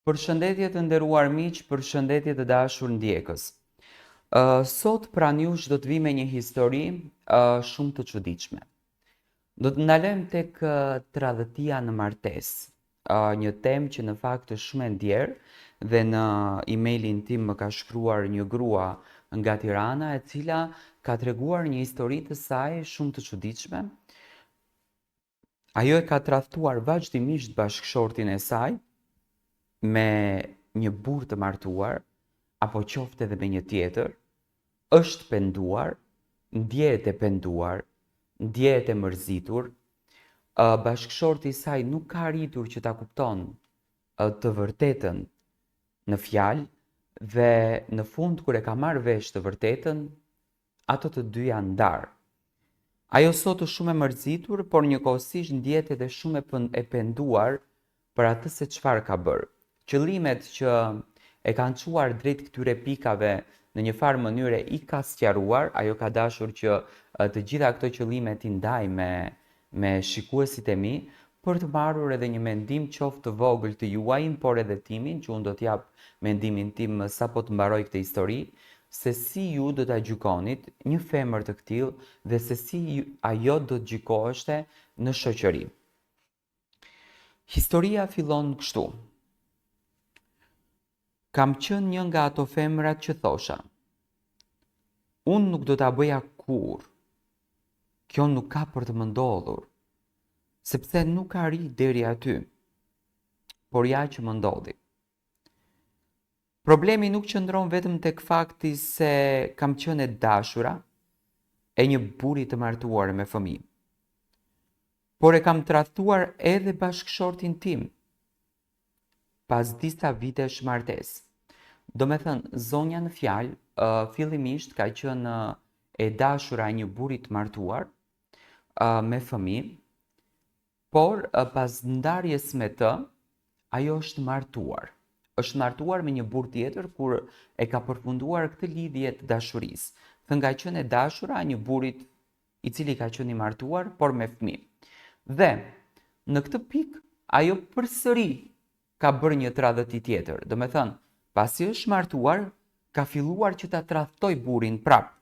Përshëndetje të nderuar miq, përshëndetje të dashur ndjekës. Sot pranë jush do të vi me një histori shumë të çuditshme. Do të ndalojmë tek tradhëtia në martesë, një temë që në fakt është shumë e ndjerë dhe në emailin tim më ka shkruar një grua nga Tirana e cila ka treguar një histori të saj shumë të çuditshme. Ajo e ka tradhtuar vazhdimisht bashkëshortin e saj me një burr të martuar, apo qofte edhe me një tjetër, është penduar, ndjehet e penduar, ndjehet e mërzitur, bashkëshorti i saj nuk ka arritur që ta kupton të vërtetën në fjalë dhe në fund kur e ka marrë vesh të vërtetën, ato të dy janë ndarë. Ajo sot është shumë e mërzitur, por njëkohësisht ndjehet edhe shumë e penduar për atë se çfarë ka bërë. Qëllimet që e kanë çuar drejt këtyre pikave në një farë mënyre i ka sqaruar, ajo ka dashur që të gjitha këto qëllime t'i ndaj me shikuesit e mi, për të marrur edhe një mendim qoftë të vogël të juajin, por edhe timin, që unë do t'jap mendimin tim sapo të mbaroj këtë histori, se si ju do ta gjykonit një femër të tillë dhe se si ajo do të gjykoheshte në shoqëri. Historia fillon kështu. Kam qenë një nga ato femrat që thosha: unë nuk do ta bëja kurrë. Kjo nuk ka për të më ndodhur, sepse nuk arri deri aty. Por ja që më ndodhi. Problemi nuk qëndron vetëm tek fakti se kam qenë e dashura e një burri të martuar me fëmijë, por e kam tradhtuar edhe bashkëshortin tim pas disa vitesh martesë. Do me thënë, zonja në fjalë, fillimisht ka qenë e dashura e një burri të martuar me fëmijë, por pas ndarjes me të, ajo është martuar. Është martuar me një burr tjetër kur e ka përfunduar këtë lidhje të dashurisë. Thënë ka qenë e dashura e një burrit i cili ka qenë i martuar, por me fëmijë. Dhe në këtë pikë ajo përsëri ka bërë një tradhëti tjetër. Do me thënë, pasi është martuar, ka filluar që ta tradhtoj burrin prap.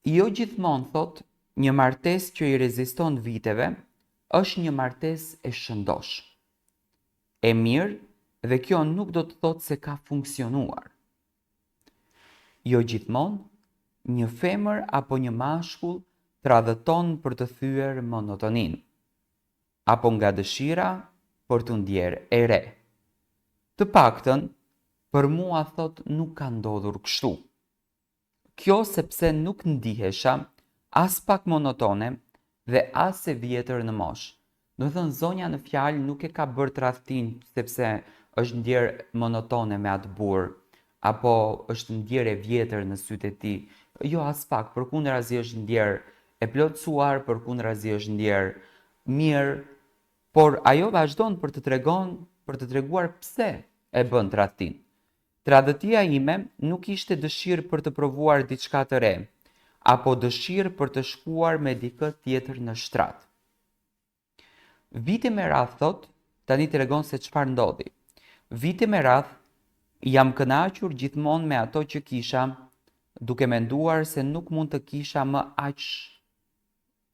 Jo gjithmonë, thot, një martesë që i reziston viteve është një martesë e shëndosh, e mirë, dhe kjo nuk do të thotë se ka funksionuar. Jo gjithmonë, një femër apo një mashkull tradhëton për të thyer monotoninë, apo nga dëshira për të ndjerë e re. Të paktën, për mua, thot, nuk ka ndodhur kështu. Kjo sepse nuk ndihesha as pak monotone dhe as e vjetër në moshë. Do të thënë, zonja në fjalë nuk e ka bërë tradhtin sepse është ndjerë monotone me atë burr, apo është ndjerë e vjetër në sytë e tij. Jo as pak, përkundrazi është ndjerë e plotësuar, përkundrazi është ndjerë mirë, por ajo vazhdon për të treguar pse e bën tradhtin. Tradhëtia ime nuk ishte dëshirë për të provuar diçka të re, apo dëshirë për të shkuar me dikë tjetër në shtrat. Vite me radh, thot, tani tregon se çfarë ndodhi. Vite me radh jam kënaqur gjithmonë me ato që kisha, duke menduar se nuk mund të kisha më aq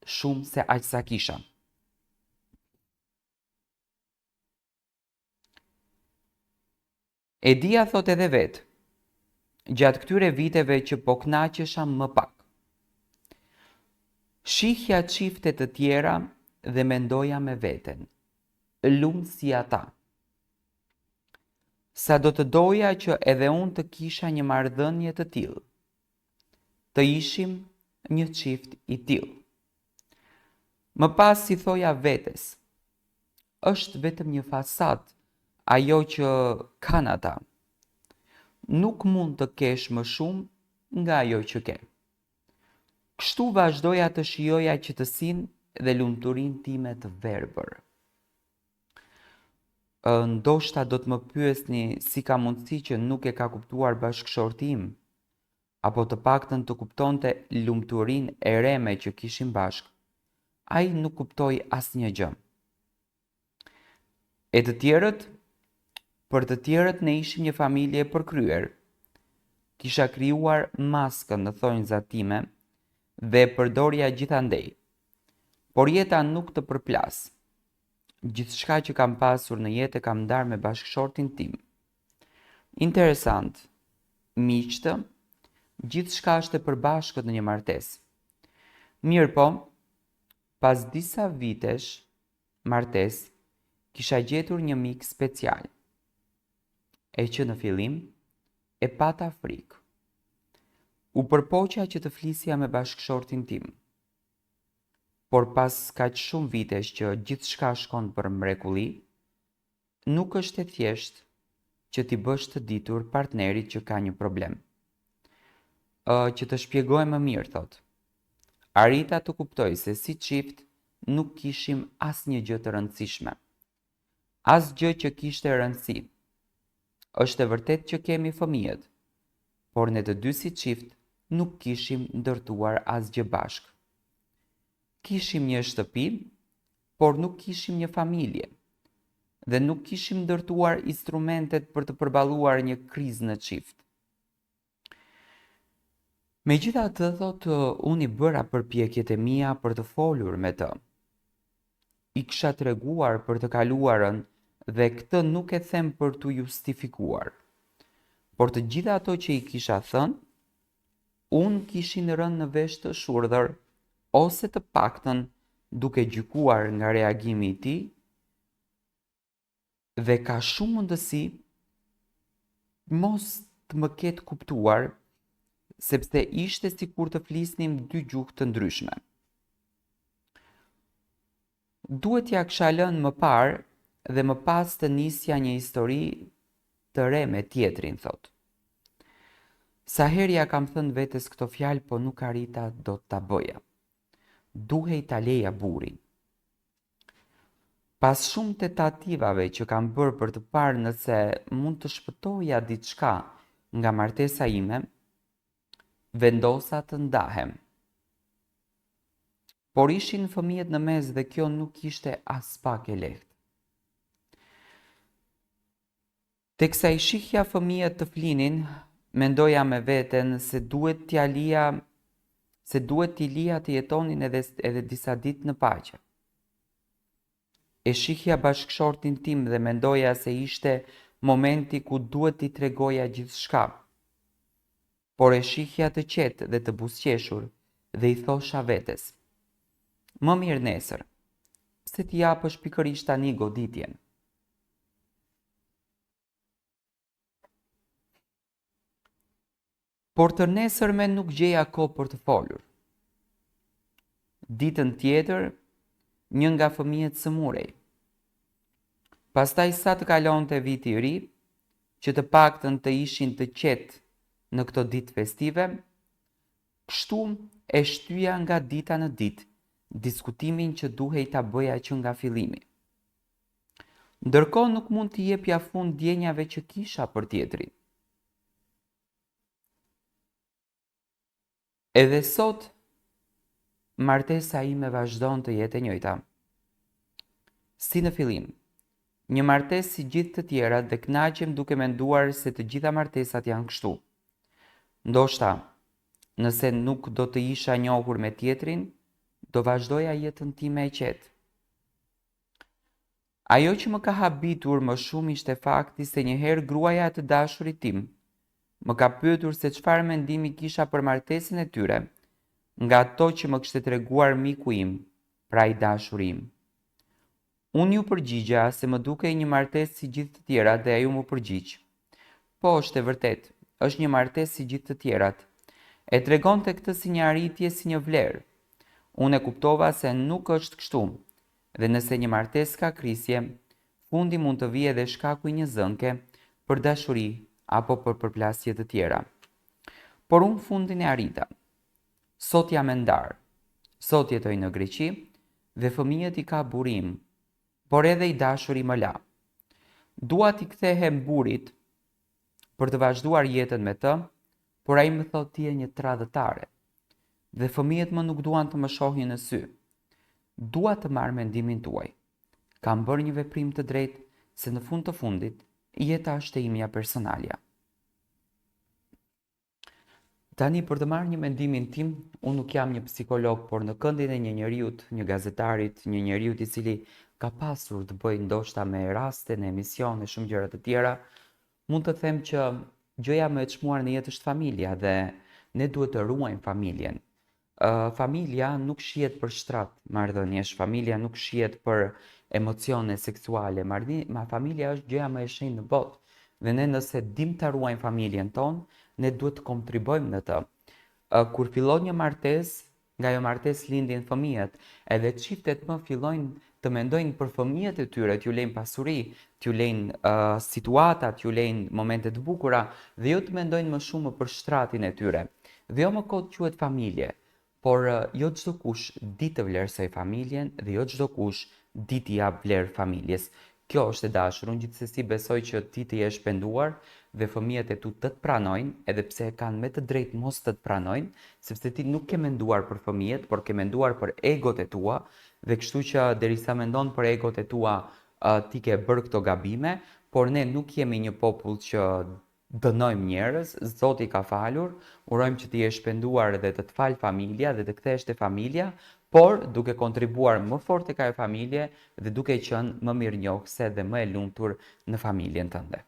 shumë se aq sa kisha. E dia, thot, edhe vetë, gjatë këtyre viteve që po kënaqesha më pak. Shihja çifte të tjera dhe mendoja me veten, lumë si ata. Sa do të doja që edhe unë të kisha një marrëdhënie të tillë, të ishim një çift i tillë. Më pas si thoja vetes, është vetëm një fasadë ajo që kanë ata. Nuk mund të kesh më shumë nga ajo që ke. Kështu vazhdoja të shijoja qetësinë dhe lumturinë time të verbër. Ndoshta do të më pyesni si ka mundësi që nuk e ka kuptuar bashkëshorti im, apo të paktën të kuptonte lumturinë e reme që kishim bashkë. Ai nuk kuptoi asnjë gjë. E të tjerët për të tjerët ne ishim një familje e përkryer. Kisha krijuar maskën në thonjzat time dhe e përdorja gjithandej. Por jeta nuk të përplas. Gjithçka që kam pasur në jetë kam ndarë me bashkëshortin tim. Interesant, miqtë, gjithçka është e përbashkët në një martesë. Mirë po, pas disa vitesh martesë, kisha gjetur një mik special, e që në fillim e pata frikë. U përpoqja që të flisja me bashkëshortin tim, por pas kaq shumë vitesh që gjithçka shkon për mrekulli, nuk është e thjeshtë që t'i bësh të ditur partnerit që ka një problem. Që të shpjegoj më mirë, thot. Arrita të kuptoj se si çift nuk kishim asnjë gjë të rëndësishme. Asgjë që kishte rëndësi. Është e vërtet që kemi fëmijët, por ne të dy si çift nuk kishim ndërtuar asgjë bashkë. Kishim një shtëpi, por nuk kishim një familje, dhe nuk kishim ndërtuar instrumentet për të përballuar një krizë në çift. Megjithatë, thotë, unë i bëra përpjekjet e mia për të folur me të. I kisha treguar për të kaluarën dhe këtë nuk e them për t'u justifikuar. Por të gjitha ato që i kisha thënë, unë kishin rënë në vesh të shurdhër, ose të paktën duke gjykuar nga reagimi i tij, dhe ka shumë mundësi mos të më ketë kuptuar, sepse ishte sikur të flisnim dy gjuhë të ndryshme. Duhet ja kisha lënë më parë dhe më pas të nisja një histori të re me tjetrin, thot. Sa herë ja kam thënë vetes këto fjalë, po nuk arrita do ta bëja. Duhej ta leja burrin. Pas shumë tentativave që kam bërë për të parë nëse mund të shpëtoja diçka nga martesa ime, vendosa të ndahem. Por ishin fëmijët në mes dhe kjo nuk ishte as pak e lehtë. Teksa i shihja fëmijët të flinin, mendoja me veten se duhet t'i lija të jetonin edhe disa ditë në paqe. E shihja bashkëshortin tim dhe mendoja se ishte momenti ku duhet t'i tregoja gjithçka. Por e shihja të qetë dhe të buzëqeshur dhe i thosha vetes: më mirë nesër, pse t'i japësh pikërisht tani goditjen? Por të nesërmen nuk gjeja kohë për të folur. Ditën tjetër, një nga fëmijët sëmurej. Pastaj sa të kalonte viti i ri, që të paktën të ishin të qetë në këto ditë festive, kështu e shtyja nga dita në ditë diskutimin që duhej ta bëja që nga fillimi. Ndërkohë nuk mund t'i jepja fund ndjenjave që kisha për tjetrin. Edhe sot, martesa ime vazhdon të jetë e njëjta. Si në fillim, një martesë si gjithë të tjerat dhe kënaqem duke menduar se të gjitha martesat janë kështu. Ndoshta, nëse nuk do të isha njohur me tjetrin, do vazhdoja jetën time e qetë. Ajo që më ka habitur më shumë ishte fakti se njëherë gruaja e të dashurit tim më ka pyetur se çfarë mendimi kisha për martesën e tyre, nga ato që më kishte treguar miku im, pra i dashuri im. Unë ju përgjigja se më dukej një martesë si gjithë të tjerat dhe ajo më përgjigj: po, është e vërtet, është një martesë si gjithë të tjerat. E tregonte këtë si një arritje, si një vlerë. Unë e kuptova se nuk është kështu, dhe nëse një martesë ka krisje, fundi mund të vijë edhe shkaku i një zënke për dashuri apo për përplasje të tjera. Por unë fundin e arrita. Sot jam e ndarë. Sot jetoj në Greqi dhe fëmijët i ka burim, por edhe i dashuri më la. Dua t'i kthehem burit për të vazhduar jetën me të, por ai më thot ti je një tradhëtare. Dhe fëmijët më nuk duan të më shohin në sy. Dua të marr mendimin tuaj. Kam bërë një veprim të drejtë se në fund të fundit jeta është e imja personalja. Tani për të marrë një mendimin tim, unë nuk jam një psikolog, por në këndin e një njeriut, një gazetarit, një njeriut i cili ka pasur të bëjë ndoshta me raste në emisione, shumë gjëra të tjera, mund të them që gjëja më e çmuar në jetë është familja dhe ne duhet të ruajmë familjen. Familja nuk shihet për shtrat marrëdhëniesh, familja nuk shihet për emocione seksuale, familja është gjëja më e shenjtë në botë. Dhe ne nëse dim ta ruajmë familjen tonë, ne duhet të kontribojmë në të. Kur fillon një martesë, nga ajo martesë lindin fëmijët, edhe çiftet më fillojnë të mendojnë për fëmijët e tyre, t'ju lejnë pasuri, t'ju lejnë situata, t'ju lejnë momente të bukura, dhe jo të mendojnë më shumë për shtratin e tyre. Dhe jo më kot quhet familje, por jo çdo kush di të vlerësoj familjen dhe jo çdo kush di t'i jap vlerë familjes. Kjo është e dashur, unë gjithsesi besoj që ti të jesh penduar dhe fëmijët e tu të pranojnë, edhe pse kanë me të drejtë mos të pranojnë, sepse ti nuk ke menduar për fëmijët, por ke menduar për egot e tua, dhe kështu që derisa mendon për egot e tua, ti ke bërë këto gabime, por ne nuk jemi një popull që dënojmë njerëz, Zoti ka falur, urojmë që ti jesh penduar dhe të falë familja dhe të kthehesh te familja, por duke kontribuar më fort tek ajo familje dhe duke qenë më mirënjohëse dhe më e lumtur në familjen tënde.